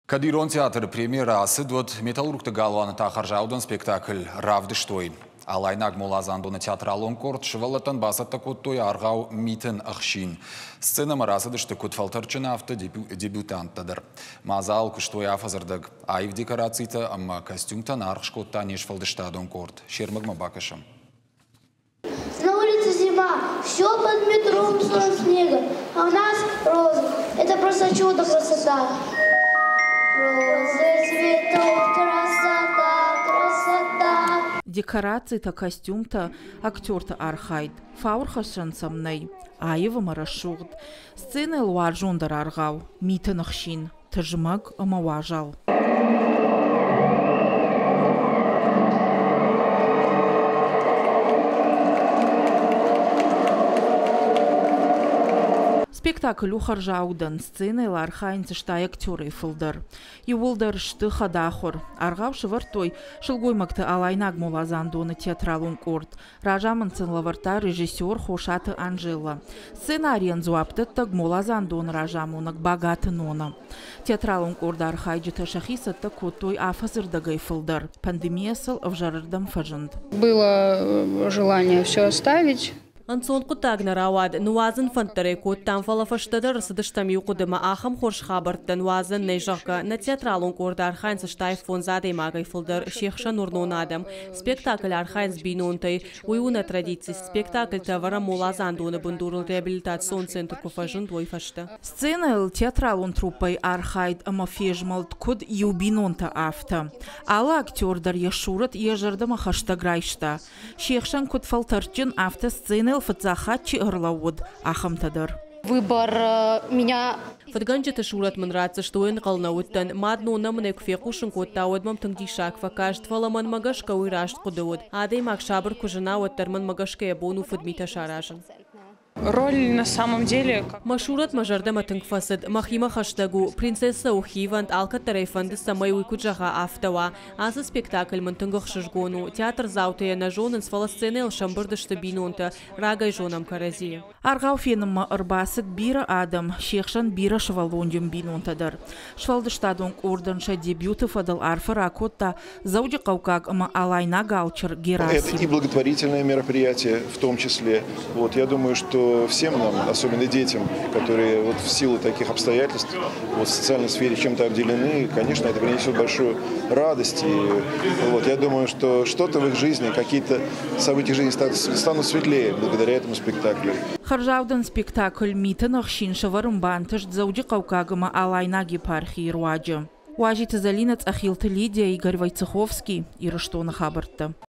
Кадирон театр премьерасы дот металлургты галуаны тахаржаудан спектакль «Равдыштой». Алайнаг молазандуны театралон корт шывалатан басатта куттой аргау митен ахшин. Сцена марасы дышты кутфалтарчына авто дебютанттадыр. Мазал куштой афазырдаг. Айв декорацийта, амма костюмтан аргшкотта нешфалдыштадон корт. Шермагма бакашам. На улице зима, все под метром слой снега, а у нас розы. Это просто чудо, красота. Розы, цветов, красота, красота. Декорации-то, костюм-то, актер-то архайд. Фаурхашан самней. Аева марашурд. Сцены луаржундар аргау. Митанахшин. Тажмаг амаважал. Спектакль ухаржаудан сцены лархайнцы штай актеры фылдар. Ювылдар шты хадахор. Аргау шывартой шылгоймакты алайнаг молазандуны театралун корт. Ражамынцын лаварта режиссер Хошаты Анжела. Сценариен зуаптыттаг молазандун ражамунак богаты нона. Театралун корт архайджита шахисатта куттой афазырдагай фылдар. Пандемиясыл авжарырдам фажынд. Было желание все оставить. Ансон кутагна равад нуазен фантаре куттан фалафаштадар садыштами укудыма ахам хорш хабарттан нуазен нейжака на театралун корда архайнс штайф фон заде магай фылдар шехша нурнунадам. Спектакль архайнс бинунтай уюна традиции. Спектакль тавара молазандуны бундурул реабилитацион центр куфажын двойфашта. Сцена театралун труппай архайд амафежмалт куд юбинунта афта. Ала актердар яшурат ежардама хаштаграйшта. Шехшан куд фалтарчин афта сцены фатзахачи ырлауд ахамтадар. Выбор меня... Фатганчата шурат манраца, что он qalnautan, madnu namne kfekушин коттауд мам тангдишак факашт фаламан магашка уйрашт кудауд. Адей макшабр кужана уаттарман магашка ябону фадмита шаражан. Роль на самом деле... Машурат мажардама тангфасад, махима хаштагу, принцесса ухивант, алка тарейфанды самай уйкуджага афтава, аза спектакль мантангах шашгону, театр заутая на жонын сфаласценел шамбырдышты бинунта, рагай жонам карази. Аргау фенымма ырбасык бира адам, шехшан бира швалондем бинунтадар. Швалдыштадонг орданша дебюты фадал арфара котта, зауди каукаг ама алайна гаучер Герасим. Это и благотворительное мероприятие в том числе. Вот, я думаю, что всем нам, особенно детям, которые вот в силу таких обстоятельств вот в социальной сфере чем-то обделены, конечно, это принесет большую радость. И вот, я думаю, что что-то в их жизни, какие-то события жизни станут светлее благодаря этому спектаклю. Харжаудан спектакль митанах шиншаварым бантаж зауди каукагама алайнаги пархи руаджа. Уажит залинец Ахилта Лидия Игорь Войцеховский и Раштона Хабарта.